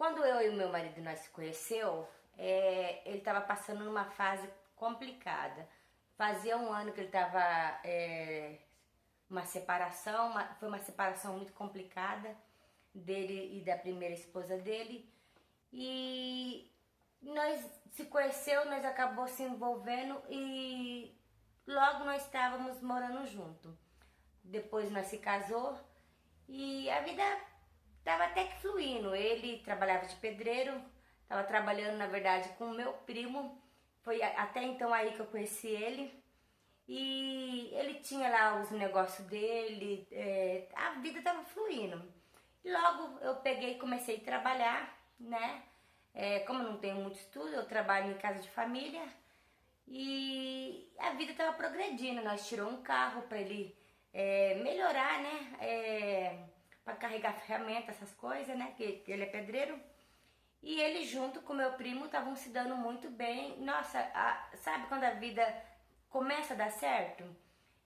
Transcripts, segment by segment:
Quando eu e o meu marido nós se conheceu, ele estava passando numa fase complicada. Fazia um ano que ele estava uma separação, foi uma separação muito complicada dele e da primeira esposa dele. E nós se conheceu, nós acabou se envolvendo e logo nós estávamos morando junto. Depois nós se casou e a vida estava até que fluindo. Ele trabalhava de pedreiro, estava trabalhando na verdade com o meu primo. Foi até então aí que eu conheci ele. E ele tinha lá os negócios dele, a vida estava fluindo. E logo eu peguei e comecei a trabalhar, né? Como eu não tenho muito estudo, eu trabalho em casa de família e a vida estava progredindo. Nós tiramos um carro para ele melhorar, né? Para carregar ferramenta, essas coisas, né? Que ele é pedreiro. E ele junto com meu primo estavam se dando muito bem. Nossa, sabe quando a vida começa a dar certo?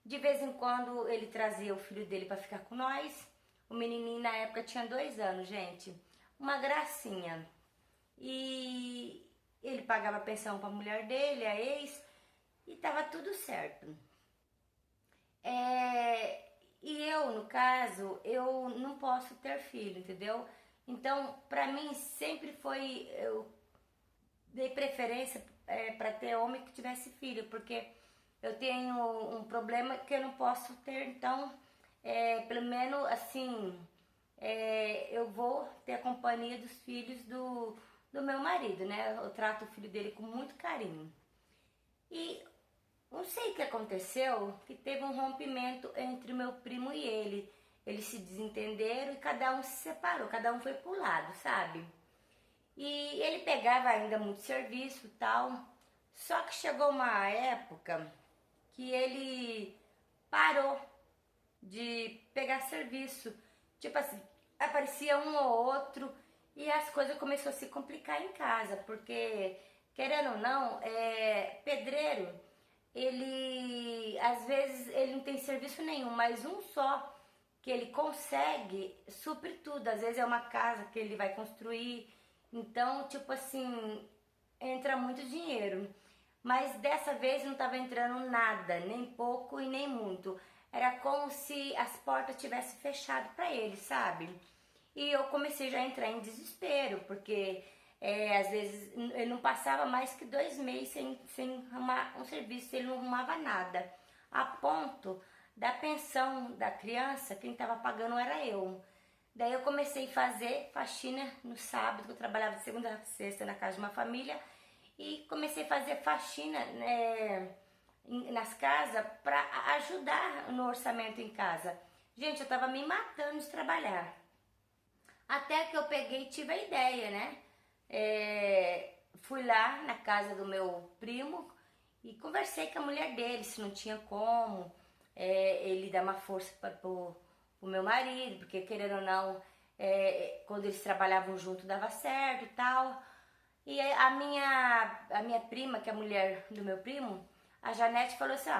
De vez em quando ele trazia o filho dele para ficar com nós. O menininho na época tinha 2 anos, gente. Uma gracinha. E ele pagava pensão para a mulher dele, a ex, e tava tudo certo. E eu, no caso, eu não posso ter filho, entendeu? Então, pra mim sempre foi, eu dei preferência para ter homem que tivesse filho, porque eu tenho um problema que eu não posso ter, então, pelo menos assim, eu vou ter a companhia dos filhos do meu marido, né? Eu trato o filho dele com muito carinho. E não sei o que aconteceu, que teve um rompimento entre o meu primo e ele. Eles se desentenderam e cada um se separou, cada um foi pro lado, sabe? E ele pegava ainda muito serviço e tal. Só que chegou uma época que ele parou de pegar serviço. Tipo assim, aparecia um ou outro e as coisas começaram a se complicar em casa, porque, querendo ou não, pedreiro, ele às vezes ele não tem serviço nenhum, mas um só que ele consegue suprir tudo. Às vezes é uma casa que ele vai construir, então, tipo assim, entra muito dinheiro. Mas dessa vez não estava entrando nada, nem pouco e nem muito. Era como se as portas tivessem fechado para ele, sabe? E eu comecei já a entrar em desespero, porque às vezes ele não passava mais que 2 meses sem arrumar um serviço, ele não arrumava nada. A ponto da pensão da criança, quem estava pagando era eu. Daí eu comecei a fazer faxina no sábado, que eu trabalhava de segunda a sexta na casa de uma família, e comecei a fazer faxina nas casas para ajudar no orçamento em casa. Gente, eu tava me matando de trabalhar. Até que eu peguei e tive a ideia, né? Fui lá na casa do meu primo e conversei com a mulher dele, se não tinha como ele dar uma força pro meu marido, porque querendo ou não, quando eles trabalhavam junto dava certo e tal. E a minha prima, que é a mulher do meu primo, a Janete, falou assim: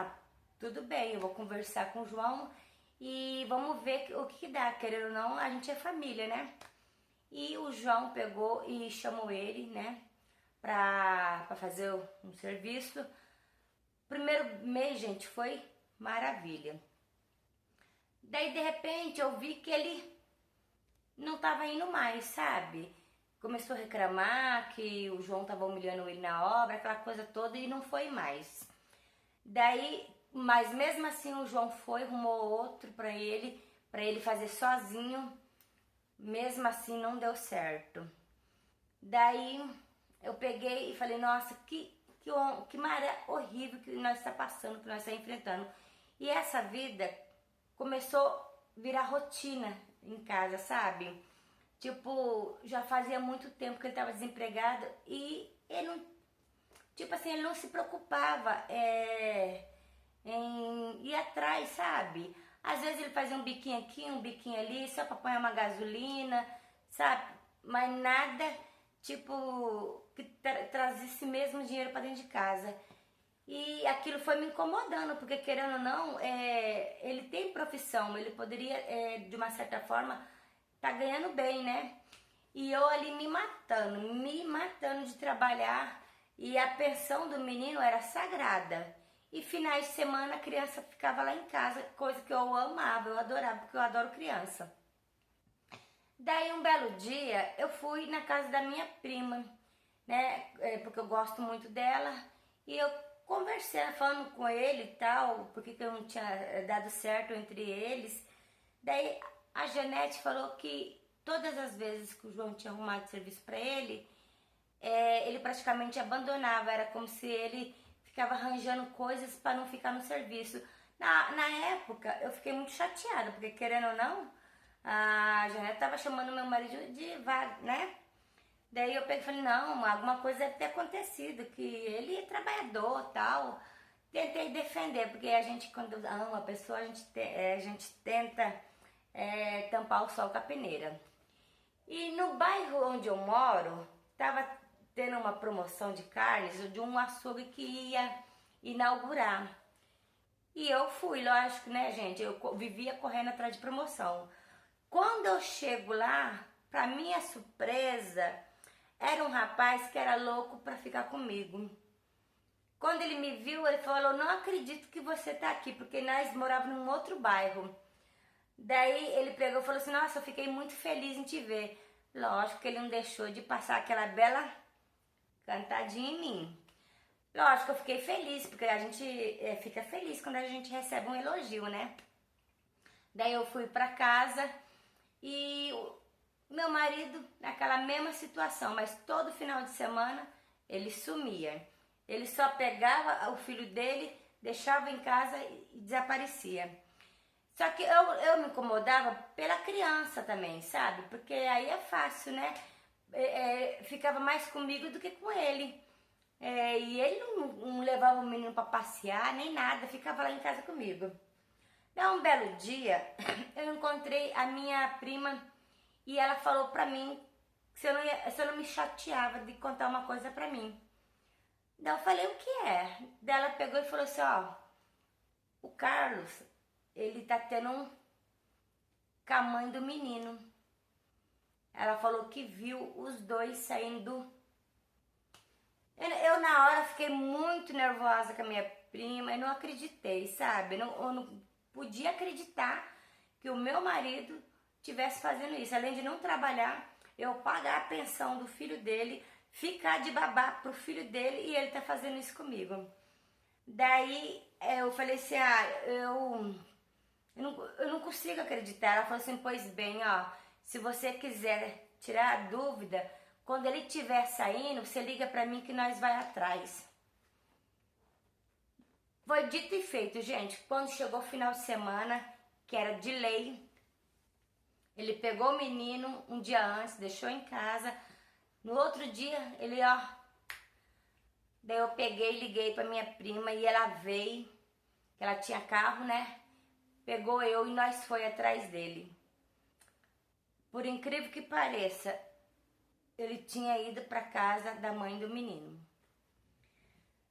tudo bem, eu vou conversar com o João e vamos ver o que dá. Querendo ou não, a gente é família, né? E o João pegou e chamou ele, né, pra fazer um serviço. Primeiro mês, gente, foi maravilha. Daí, de repente, eu vi que ele não tava indo mais, sabe? Começou a reclamar que o João tava humilhando ele na obra, aquela coisa toda, e não foi mais. Daí, mas mesmo assim o João foi, arrumou outro pra ele fazer sozinho. Mesmo assim não deu certo. Daí eu peguei e falei: nossa, que maré horrível que nós está passando, que nós estamos enfrentando. E essa vida começou a virar rotina em casa, sabe? Tipo, já fazia muito tempo que ele estava desempregado e ele não, tipo assim, ele não se preocupava em ir atrás, sabe? Às vezes ele fazia um biquinho aqui, um biquinho ali, só para pôr uma gasolina, sabe? Mas nada, tipo, que trazesse mesmo dinheiro para dentro de casa. E aquilo foi me incomodando, porque querendo ou não, ele tem profissão, ele poderia, de uma certa forma, tá ganhando bem, né? e eu ali me matando de trabalhar, e a pensão do menino era sagrada. E finais de semana a criança ficava lá em casa, coisa que eu amava, eu adorava, porque eu adoro criança. Daí um belo dia eu fui na casa da minha prima, né? Porque eu gosto muito dela, e eu conversei, falando com ele e tal, porque que eu não tinha dado certo entre eles. Daí a Janete falou que todas as vezes que o João tinha arrumado serviço para ele, ele praticamente abandonava, era como se ele ficava arranjando coisas para não ficar no serviço. Na época eu fiquei muito chateada, porque querendo ou não, a Janete tava chamando meu marido de vaga, né? Daí eu peguei e falei, não, alguma coisa deve ter acontecido, que ele é trabalhador, tal. Tentei defender, porque a gente, quando ama a pessoa, a gente tenta tampar o sol com a peneira. E no bairro onde eu moro, tava tendo uma promoção de carnes de um açougue que ia inaugurar. E eu fui, lógico, né, gente? Eu vivia correndo atrás de promoção. Quando eu chego lá, pra minha surpresa, era um rapaz que era louco pra ficar comigo. Quando ele me viu, ele falou, não acredito que você tá aqui, porque nós morávamos num outro bairro. Daí ele pegou e falou assim, nossa, eu fiquei muito feliz em te ver. Lógico que ele não deixou de passar aquela bela cantadinha em mim. Lógico que eu fiquei feliz, porque a gente fica feliz quando a gente recebe um elogio, né? Daí eu fui pra casa e meu marido, naquela mesma situação, mas todo final de semana ele sumia. Ele só pegava o filho dele, deixava em casa e desaparecia. Só que eu me incomodava pela criança também, sabe? Porque aí é fácil, né? Ficava mais comigo do que com ele. E ele não levava o menino para passear, nem nada, ficava lá em casa comigo. Então, um belo dia, eu encontrei a minha prima e ela falou pra mim se eu não me chateava de contar uma coisa pra mim. Daí eu falei, o que é? Daí ela pegou e falou assim, ó, o Carlos, ele tá tendo um com a mãe do menino. Ela falou que viu os dois saindo. Eu na hora fiquei muito nervosa com a minha prima e não acreditei, sabe? Eu não podia acreditar que o meu marido estivesse fazendo isso. Além de não trabalhar, eu pagar a pensão do filho dele, ficar de babá pro filho dele e ele tá fazendo isso comigo. Daí eu falei assim, eu não consigo acreditar. Ela falou assim, pois bem, ó, se você quiser tirar a dúvida, quando ele estiver saindo, você liga pra mim que nós vai atrás. Foi dito e feito, gente. Quando chegou o final de semana, que era de lei, ele pegou o menino um dia antes, deixou em casa. No outro dia, ele, ó... Daí eu peguei e liguei pra minha prima e ela veio, que ela tinha carro, né? Pegou eu e nós foi atrás dele. Por incrível que pareça, ele tinha ido pra casa da mãe do menino.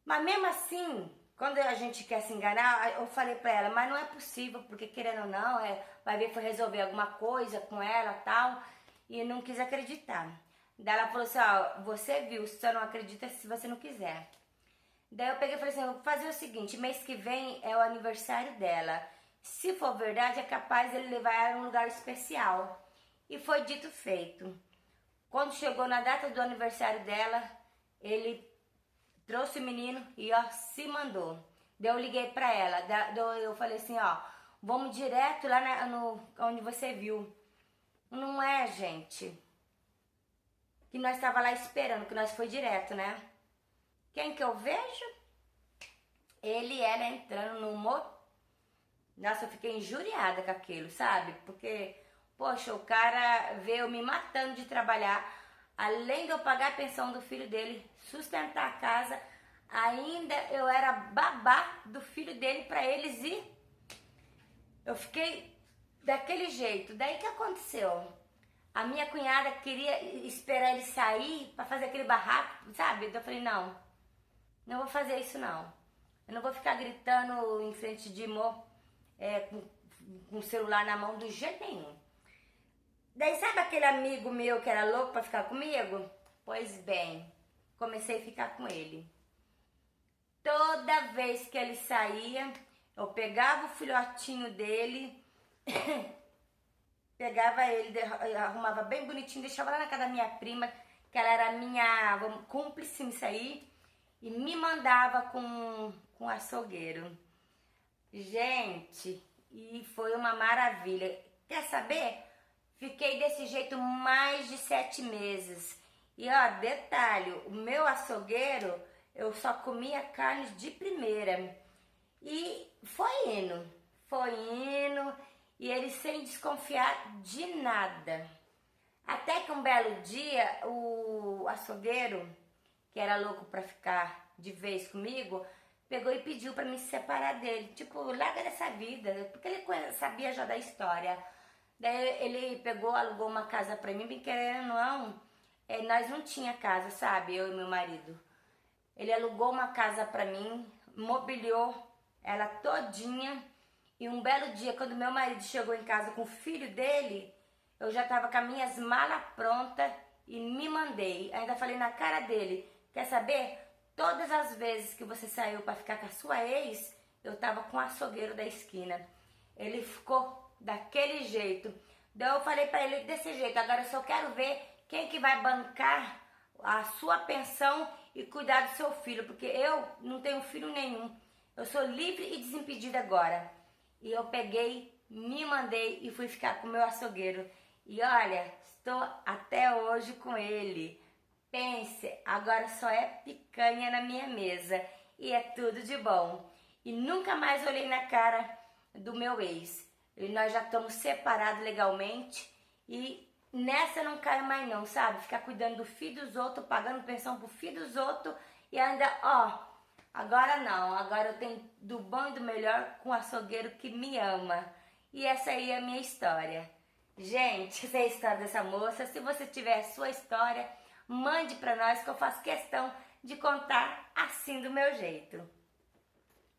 Mas mesmo assim, quando a gente quer se enganar, eu falei pra ela, mas não é possível, porque querendo ou não, vai ver foi resolver alguma coisa com ela e tal, e não quis acreditar. Daí ela falou assim, ó, você viu, só não acredita se você não quiser. Daí eu peguei e falei assim, eu vou fazer o seguinte, mês que vem é o aniversário dela. Se for verdade, é capaz de ele levar ela a um lugar especial. E foi dito feito. Quando chegou na data do aniversário dela, ele trouxe o menino e ó, se mandou. Daí eu liguei pra ela, eu falei assim, ó, vamos direto lá onde você viu. Não é, gente, que nós estava lá esperando, que nós foi direto, né? Quem que eu vejo? Ele era entrando no motor. Nossa, eu fiquei injuriada com aquilo, sabe? Porque, poxa, o cara veio me matando de trabalhar. Além de eu pagar a pensão do filho dele, sustentar a casa, ainda eu era babá do filho dele pra eles e eu fiquei daquele jeito. Daí que aconteceu? A minha cunhada queria esperar ele sair pra fazer aquele barraco, sabe? Então eu falei, não vou fazer isso não. Eu não vou ficar gritando em frente de com o celular na mão do jeito nenhum. Daí sabe aquele amigo meu que era louco pra ficar comigo? Pois bem, comecei a ficar com ele. Toda vez que ele saía, eu pegava o filhotinho dele, pegava ele, arrumava bem bonitinho, deixava lá na casa da minha prima, que ela era minha cúmplice nisso aí, e me mandava com açougueiro. Gente, e foi uma maravilha. Quer saber? Fiquei desse jeito mais de 7 meses. E ó, detalhe, o meu açougueiro, eu só comia carne de primeira. E foi indo, e ele sem desconfiar de nada. Até que um belo dia, o açougueiro, que era louco pra ficar de vez comigo, pegou e pediu pra me separar dele. Tipo, larga dessa vida, porque ele sabia já da história. Daí ele pegou, alugou uma casa pra mim, bem querendo ou não, nós não tinha casa, sabe, eu e meu marido. Ele alugou uma casa pra mim, mobiliou ela todinha, e um belo dia, quando meu marido chegou em casa com o filho dele, eu já tava com as minhas malas prontas e me mandei. Ainda falei na cara dele, quer saber? Todas as vezes que você saiu pra ficar com a sua ex, eu tava com o açougueiro da esquina. Ele ficou daquele jeito. Daí eu falei pra ele desse jeito, agora eu só quero ver quem que vai bancar a sua pensão e cuidar do seu filho, porque eu não tenho filho nenhum. Eu sou livre e desimpedida agora. E eu peguei, me mandei e fui ficar com o meu açougueiro. E olha, estou até hoje com ele. Pense, agora só é picanha na minha mesa. E é tudo de bom. E nunca mais olhei na cara do meu ex. E nós já estamos separados legalmente. E nessa não caio mais não, sabe? Ficar cuidando do filho dos outros, pagando pensão pro filho dos outros. E ainda, ó, agora não. Agora eu tenho do bom e do melhor com um açougueiro que me ama. E essa aí é a minha história. Gente, essa é a história dessa moça. Se você tiver a sua história, mande pra nós que eu faço questão de contar assim do meu jeito.